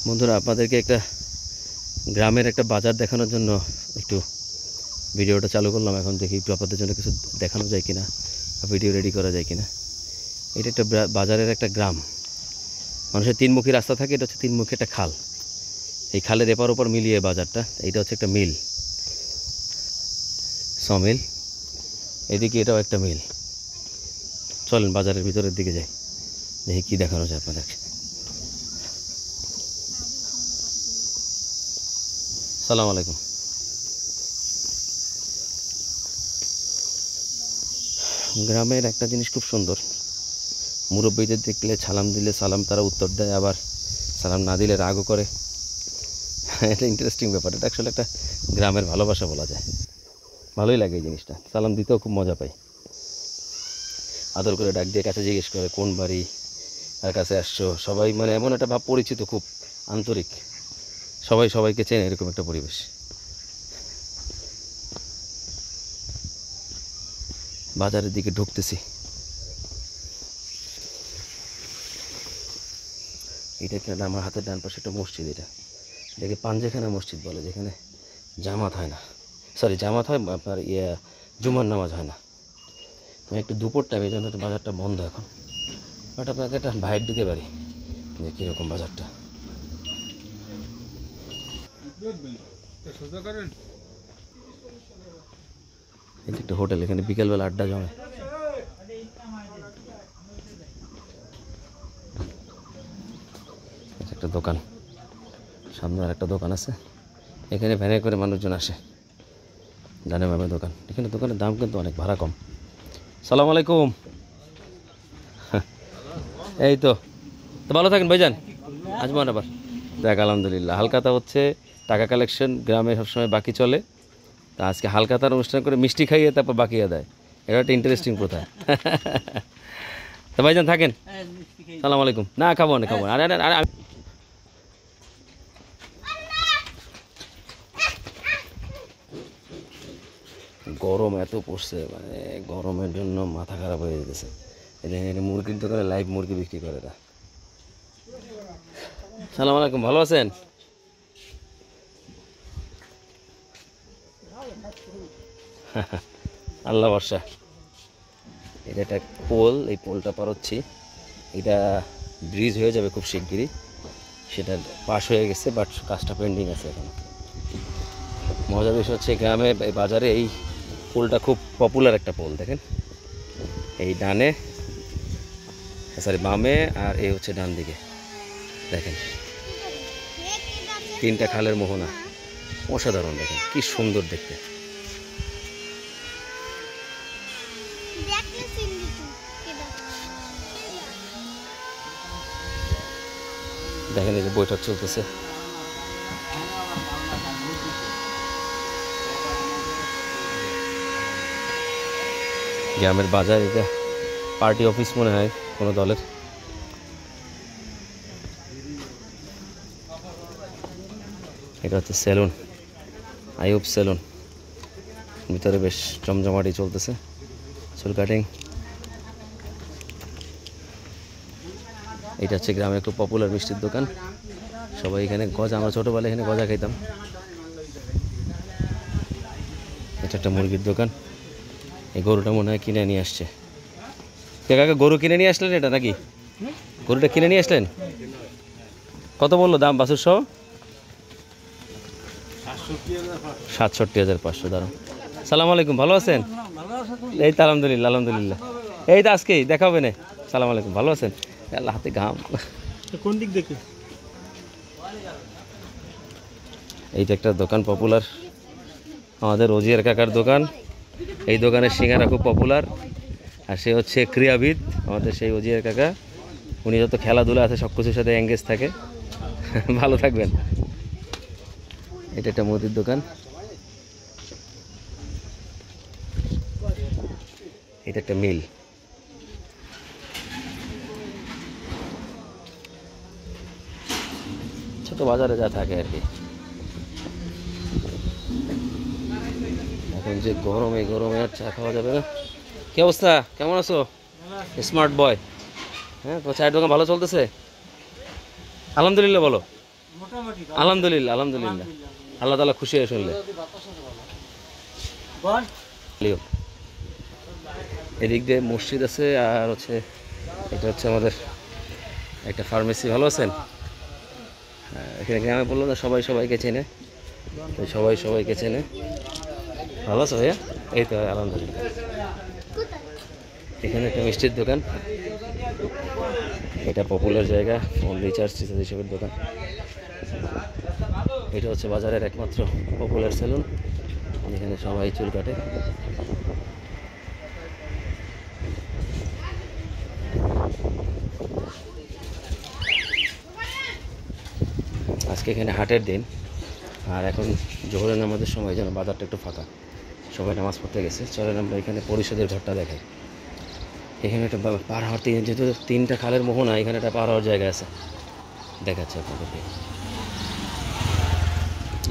বন্ধুরা, আপনাদেরকে একটা গ্রামের একটা বাজার দেখানোর জন্য একটু ভিডিওটা চালু করলাম। এখন দেখি একটু আপনাদের জন্য কিছু দেখানো যায় কিনা, ভিডিও রেডি করা যায় কিনা। এটা একটা বাজারের একটা গ্রাম, মানুষের তিনমুখী রাস্তা থাকে। এটা হচ্ছে তিনমুখী একটা খাল, এই খালের এপার ওপর মিলিয়ে বাজারটা। এইটা হচ্ছে একটা মিল, সমিল। এদিকে এটাও একটা মিল। চলেন বাজারের ভিতরের দিকে যাই, দেখি কী দেখানো যায় আপনাদেরকে। আসসালামু আলাইকুম। গ্রামের একটা জিনিস খুব সুন্দর, মুরব্বীদের দেখলে সালাম দিলে সালাম তারা উত্তর দেয়, আবার সালাম না দিলে রাগও করে। এটা ইন্টারেস্টিং ব্যাপার। এটা আসলে একটা গ্রামের ভালোবাসা বলা যায়। ভালোই লাগে এই জিনিসটা, সালাম দিতেও খুব মজা পাই। আদর করে ডাক দিয়ে কাছে জিজ্ঞেস করে কোন বাড়ি, আর কাছে আসছো। সবাই মানে এমন একটা ভাব, পরিচিত, খুব আন্তরিক, সবাই সবাইকে চেনে, এরকম একটা পরিবেশ। বাজারের দিকে ঢুকতেছি। এটা একটা আমার হাতের ডান পাশে একটা মসজিদ। এটাকে পাঞ্জেখানা মসজিদ বলে, যেখানে জামাত হয় না, সরি জামাত হয় আপনার জুমার নামাজ হয় না। আমি একটু দুপুর টাইম, এই জন্য বাজারটা বন্ধ এখন। বাট আপনাকে একটা ভাইট দিতে পারি যে কীরকম বাজারটা। এই একটা হোটেল, এখানে বিকেলবেলা আড্ডা জমে। একটা দোকান, সামনে আর একটা দোকান আছে। এখানে ভ্যানে করে মানুষজন আসে, ডানে বামে দোকান। এখানে দোকানের দাম কিন্তু অনেক, ভাড়া কম। সালাম আলাইকুম। এই তো ভালো থাকেন ভাইজান, আসবেন আবার। দেখ আলহামদুলিল্লাহ, হালকাতা হচ্ছে টাকা কালেকশন। গ্রামে সবসময় বাকি চলে, তা আজকে হালকাতার অনুষ্ঠান করে মিষ্টি খাইয়ে তারপর বাকিয়া দেয়। এটা একটা ইন্টারেস্টিং প্রথা। তো ভাইজান থাকেন। সালাম আলাইকুম। না খাবো না, খাবো না। আরে আরে আরে, গরম এত পড়ছে, মানে গরমের জন্য মাথা খারাপ হয়ে যেতেছে। এটা মুরগির দোকানে লাইভ মুরগি বিক্রি করে এরা। সালাম আলাইকুম, ভালো আছেন? আল্লাহ বর্ষা। এটা একটা পোল, এই পোলটা পার হচ্ছি। এটা ব্রিজ হয়ে যাবে খুব শিগগিরই, সেটা পাস হয়ে গেছে, বাট কাজটা পেন্ডিং আছে এখন। মজার বিষয় হচ্ছে গ্রামে বাজারে এই পোলটা খুব পপুলার একটা পোল। দেখেন, এই ডানে, সরি বামে, আর এই হচ্ছে ডান দিকে। দেখেন তিনটা খালের মোহনা, অসাধারণ। দেখেন কি সুন্দর দেখতে। দেখেন এই যে বৈঠক চলতেছে। গ্রামের বাজার, এটা পার্টি অফিস মনে হয় কোনো দলের। এটা হচ্ছে সেলুন, আইয়ুব সেলুন। ভিতরে বেশ জমজমাটি চলতেছে, চুল কাটিং। এটা হচ্ছে গ্রামে একটু পপুলার মিষ্টির দোকান। সবাই এখানে গজা, আমরা ছোটোবেলায় এখানে গজা খাইতাম। এটা একটা মুরগির দোকান। এই গরুটা মনে হয় কিনে নিয়ে আসছে। কাকা গরু কিনে নিয়ে আসলেন এটা নাকি? গরুটা কিনে নিয়ে আসলেন? কত বললো দাম বাছুর সহ? 67,500। দাঁড়ান। সালাম আলাইকুম, ভালো আছেন? এই তো আলহামদুলিল্লাহ, আলহামদুলিল্লাহ। এই তো আজকেই দেখা হবে না। সালাম আলাইকুম, ভালো আছেন? আল্লাহ, হাতে ঘাম। কোন দিক দেখি? এইটা একটা দোকান পপুলার, আমাদের ওজিয়ার কাকার দোকান। এই দোকানের সিঙ্গারা খুব পপুলার, আর সে হচ্ছে ক্রীড়াবিদ আমাদের সেই ওজিয়ার কাকা। উনি যত খেলাধুলা আছে সব কিছুর সাথে এঙ্গেজ থাকে। ভালো থাকবেন। এটা একটা মুদির দোকান। এটা একটা মিল। ছোট বাজারে যা থাকে আর কি। এখন যে গরম, এই গরমে আর চা খাওয়া যাবে না। কি অবস্থা, কেমন আছো? Smart boy. হ্যাঁ, চায়ের দোকান ভালো চলতেছে? আলহামদুলিল্লাহ বলো। আলহামদুলিল্লাহ আলহামদুলিল্লাহ, আল্লাহ তাআলা খুশি হয়ে শুনলে। এদিক দিয়ে মসজিদ আছে, আর হচ্ছে এটা হচ্ছে আমাদের একটা ফার্মেসি। ভালো আছেন? এখানে গ্রামে বললো না সবাই সবাইকে চেনে, তো সবাই সবাইকে চেনে। ভালো আছো ভাইয়া? এই তো আলহামদুলিল্লাহ। এখানে একটা মিষ্টির দোকান, এটা পপুলার জায়গা, রিচার্জ হিসেবের দোকান। এটা হচ্ছে বাজারের একমাত্র পপুলার সেলুন, যেখানে সবাই চুল কাটে। আজকে এখানে হাটের দিন, আর এখন জোহরের নামাজের সময় যেন বাজারটা একটু ফাঁকা, সবাই নামাজ পড়তে গেছে। চলেন আমরা এখানে পরিষদের ঘরটা দেখাই। এখানে একটা পার হওয়ার যেহেতু 3টা খালের মোহনা, এখানে একটা পার হওয়ার জায়গা আছে, দেখাচ্ছে আপনাদেরকে।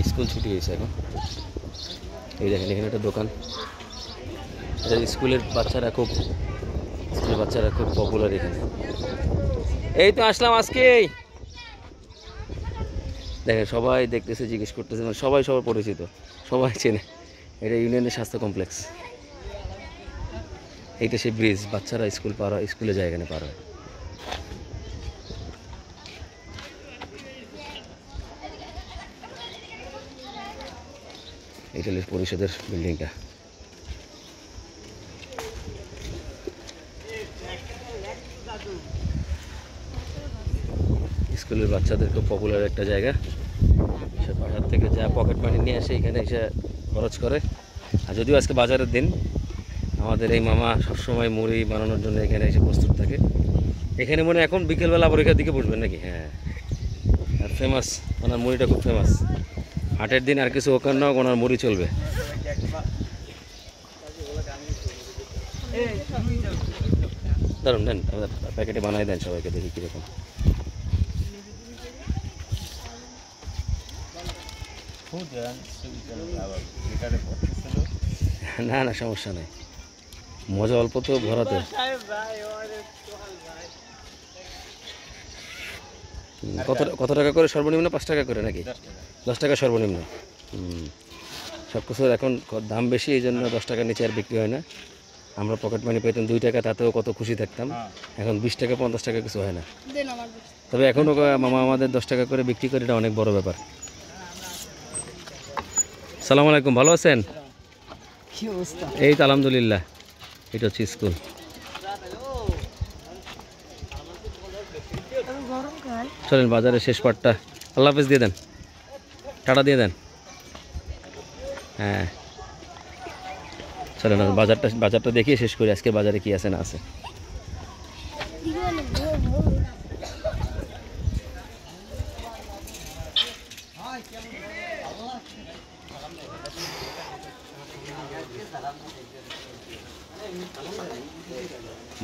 স্কুল ছুটি হয়েছে এখন। এই দেখেন এখানে একটা দোকান, স্কুলের বাচ্চারা খুব পপুলার এখানে। এই তো আসলাম আজকে, দেখেন সবাই দেখতেছে, জিজ্ঞেস করতেছে, মানে সবাই সবার পরিচিত, সবাই চেনে। এটা ইউনিয়নের স্বাস্থ্য কমপ্লেক্স। এইটা সেই ব্রিজ, বাচ্চারা স্কুলে যায় এখানে পার হয়। এটা পরিষদের বিল্ডিংটা। স্কুলের বাচ্চাদের খুব পপুলার একটা জায়গা। সে বাজার থেকে যা পকেট মানি নিয়ে আসে এখানে এসে খরচ করে। আর যদিও আজকে বাজারের দিন, আমাদের এই মামা সবসময় মুড়ি বানানোর জন্য এখানে এসে প্রস্তুত থাকে। এখানে মনে এখন বিকেলবেলা পরীক্ষার দিকে বসবেন নাকি? হ্যাঁ, আর ফেমাস, ওনার মুড়িটা খুব ফেমাস। হাটের দিন আর কিছু ওখানে হোক, ওনার মুড়ি চলবে। দারুন, দেন প্যাকেটে বানাই দেন সবাইকে, দেখি কীরকম। না না, সমস্যা নেই, মজা অল্প তো ভরাতে। কত টাকা করে সর্বনিম্ন? 5 টাকা করে নাকি? 10 টাকা সর্বনিম্ন। সব কিছুর এখন দাম বেশি, এই জন্য 10 টাকার নিচে আর বিক্রি হয় না। আমরা পকেট মানি পেতাম 2 টাকা, তাতেও কত খুশি থাকতাম। এখন 20 টাকা 50 টাকা কিছু হয় না। তবে এখনও মামা আমাদের 10 টাকা করে বিক্রি করে, এটা অনেক বড় ব্যাপার। সালাম আলাইকুম, ভালো আছেন? এই তো আলহামদুলিল্লাহ। এটা হচ্ছে স্কুল। চলেন বাজারের শেষ পাটটা, আল্লাহ হাফেজ দিয়ে দেন, টাটা দিয়ে দেন। হ্যাঁ চলেন বাজারটা দেখিয়ে শেষ করি, আজকে বাজারে কি আছে না আছে।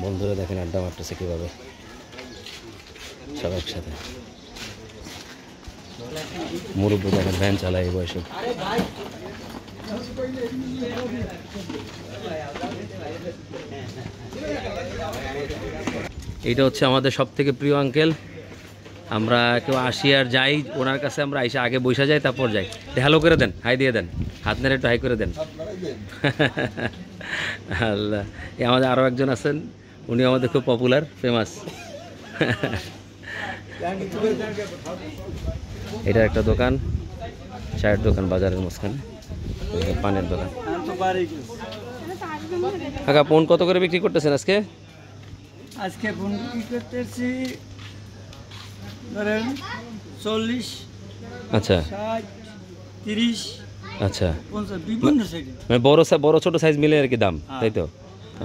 বন্ধুরা দেখেন আড্ডা মারতেছে কীভাবে সব একসাথে। মুরব্বী দেখেন ভ্যান চালায় এই বয়সে। এইটা হচ্ছে আমাদের সব থেকে প্রিয় আঙ্কেল। আমরা কেউ আসি আর যাই ওনার কাছে, আমরা আইসা আগে বসে যাই, তারপর যাই। হ্যালো করে দেন, হাই দিয়ে দেন, হাত নেড়ে একটু হাই করে দেন। আল্লাহ, আমাদের আরও একজন আছেন, উনি আমাদের খুব পপুলার, ফেমাস। এটা একটা দোকান, চায়ের দোকান বাজারের মাঝখানে, পানের দোকান। কাকা ফোন কত করে বিক্রি করতেছেন আজকে? আজকে ফোন বিক্রি করতেছি ধরেন 40, আচ্ছা 60, 30, আচ্ছা, 50 বিভিন্ন সাইজে, মানে বড় ছোট সাইজ মিলে আর কি দাম, তাই তো?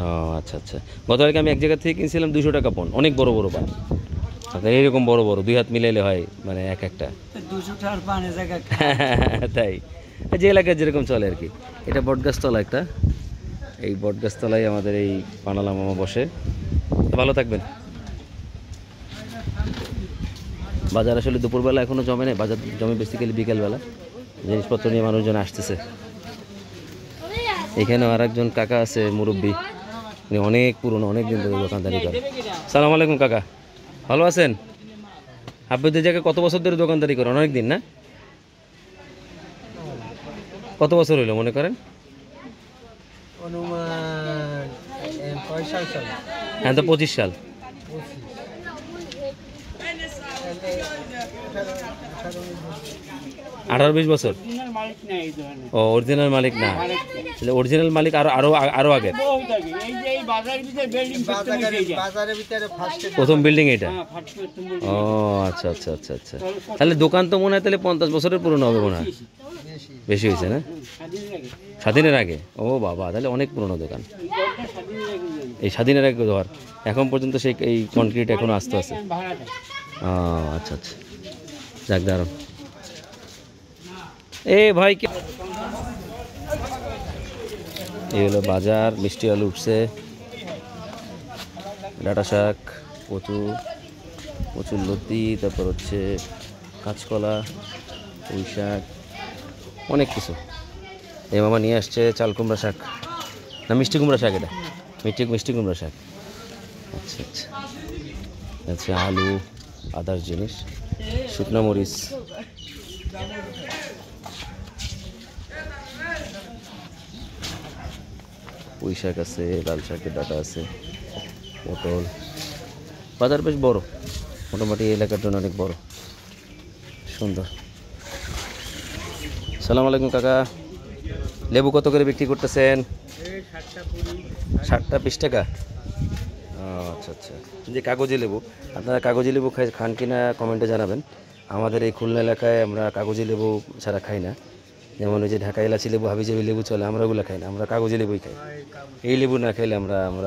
ও আচ্ছা আচ্ছা। গতকালকে আমি এক জায়গা থেকে কিনছিলাম 200 টাকা পণ, অনেক বড় বড় পান। আপনার এইরকম বড় বড় 2 হাত মিলাইলে হয়, মানে একটা 200 টাকার পানে জায়গা। তাই যে এলাকায় যেরকম চলে আর কি। এটা বটগাছতলা একটা, এই বটগাছতলায় আমাদের এই পানালা মামা বসে। ভালো থাকবেন। বাজার আসলে দুপুরবেলা এখনও জমে নেই, বাজার জমে বেসিক্যালি বিকেলবেলা, জিনিসপত্র নিয়ে মানুষজন আসতেছে। এখানেও আর একজন কাকা আছে মুরব্বী, উনি অনেক পুরনো, অনেক দিন ধরে দোকানদারি করে। সালাম আলাইকুম কাকা, ভালো আছেন? আপনাদের জায়গায় কত বছর ধরে দোকানদারি করেন? অনেক দিন না? কত বছর হইলো মনে করেন? অনুমান ৬ সাল হ্যাঁ, তো 25 সাল। 18-20 বছর। মালিক নাই এই ধরনের ও, অরিজিনাল মালিক না, অরিজিনাল মালিক আরো আরো আরো আগে। বহুত আগে এই যে এই বাজারের ভিতরে বিল্ডিং বাজারের ভিতরে ফার্স্ট প্রথম বিল্ডিং এটা? হ্যাঁ ফার্স্ট প্রথম ও আচ্ছা আচ্ছা আচ্ছা আচ্ছা। তাহলে দোকান তো মনে হয় তাহলে 50 বছরের পুরনো হবে মনে হয়। বেশি। বেশি হয়েছে না? স্বাধীনের আগে স্বাধীনের আগে? ও বাবা, তাহলে অনেক পুরনো দোকান। এই ঘরটা স্বাধীনের আগে এই স্বাধীনের আগে ঘর, এখন পর্যন্ত সেই এই কনক্রিট এখনো আস্তে আস্তে। ভাড়া দেয় ও আচ্ছা আচ্ছা, যাক দারুন। এ ভাই কি এই হলো বাজার, মিষ্টি আলু উঠছে, ডাঁটা শাক, কচুর লতি, তারপর হচ্ছে কাঁচকলা, পুঁই শাক, অনেক কিছু। এই মামা নিয়ে আসছে চাল কুমড়া শাক, না মিষ্টি কুমড়া শাক, এটা মিষ্টি কুমড়া শাক। আচ্ছা আচ্ছা আচ্ছা, আলু, আদার্স জিনিস, শুকনো মরিচ, পুঁই শাক আছে, লাল শাকের ডাঁটা আছে, পটল। বাজার বেশ বড়, মোটামুটি এই এলাকার জন্য অনেক বড়, সুন্দর। সালাম আলাইকুম কাকা, লেবু কত করে বিক্রি করতেছেন? 60টা 20 টাকা। ও আচ্ছা আচ্ছা, যে কাগজি লেবু, আপনারা কাগজি লেবু খান কিনা কমেন্টে জানাবেন। আমাদের এই খুলনা এলাকায় আমরা কাগজি লেবু ছাড়া খাই না। যেমন ওই যে ঢাকা এলাচি লেবু, হাবিজাবি লেবু চলে, আমরা ওগুলো খাই না, আমরা কাগজি লেবুই খাই। এই লেবু না খাইলে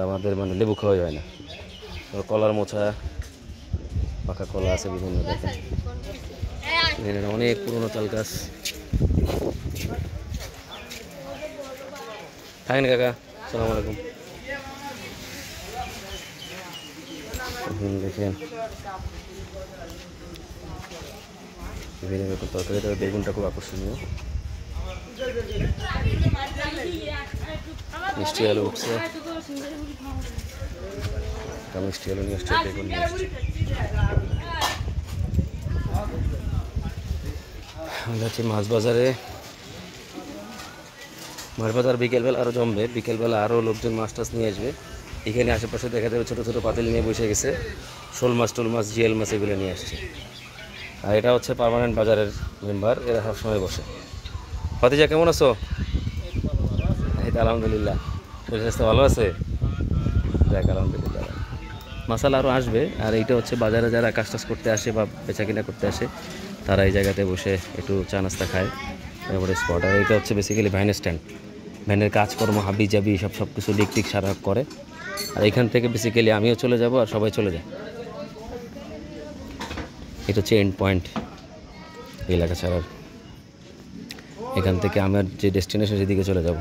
আমাদের মানে লেবু খাওয়াই হয় না। কলার মোচা, পাকা কলা আছে বিভিন্ন, দেখেন এখানে অনেক পুরনো তাল গাছ। থাকেন কাকা, সালাম আলাইকুম। দেখেন বিভিন্ন রকম তরকারি, তবে বেগুনটা খুব আকর্ষণীয়। মিষ্টি আলু উঠছে, মিষ্টি আলু নিয়ে আসছে, বেগুন নিয়ে আসছে। আমরা আছি মাছ বাজারে। মাছ বাজার বিকেলবেলা আরও জমবে, বিকেলবেলা আরও লোকজন মাছ টাছ নিয়ে আসবে। এখানে আশেপাশে দেখা যাবে ছোটো ছোটো পাতিল নিয়ে বসে গেছে, শোল মাছ, টোল মাছ, জিয়াল মাছ এগুলো নিয়ে আসছে। আর এটা হচ্ছে পার্মানেন্ট বাজারের মেম্বার, এরা সবসময় বসে। ফাতিজা কেমন আছো? এই তো আলহামদুলিল্লাহ, শরীর স্বাস্থ্য ভালো আছে? দেখ আলহামদুলিল্লাহ। মশালা আরও আসবে। আর এইটা হচ্ছে বাজারে যারা কাজ টাজ করতে আসে বা বেচা কিনা করতে আসে, তারা এই জায়গাতে বসে একটু চা নাস্তা খায়, তারপরে স্পট। আর এটা হচ্ছে বেসিক্যালি ভ্যানের স্ট্যান্ড, ভ্যানের কাজকর্ম হাবি জাবি সব কিছু লিক সারা করে। আর এখান থেকে বেসিক্যালি আমিও চলে যাব, আর সবাই চলে যায়। এটা হচ্ছে এন্ড পয়েন্ট এলাকা ছাড়ার। এখান থেকে আমার যে ডেস্টিনেশন সেদিকে চলে যাব।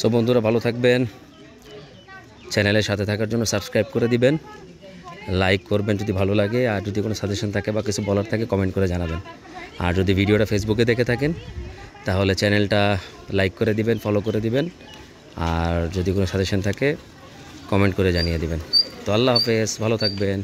সব বন্ধুরা ভালো থাকবেন, চ্যানেলের সাথে থাকার জন্য সাবস্ক্রাইব করে দিবেন, লাইক করবেন যদি ভালো লাগে। আর যদি কোনো সাজেশন থাকে বা কিছু বলার থাকে কমেন্ট করে জানাবেন। আর যদি ভিডিওটা ফেসবুকে দেখে থাকেন তাহলে চ্যানেলটা লাইক করে দিবেন, ফলো করে দিবেন। আর যদি কোনো সাজেশন থাকে কমেন্ট করে জানিয়ে দিবেন। তো আল্লাহ হাফেজ, ভালো থাকবেন।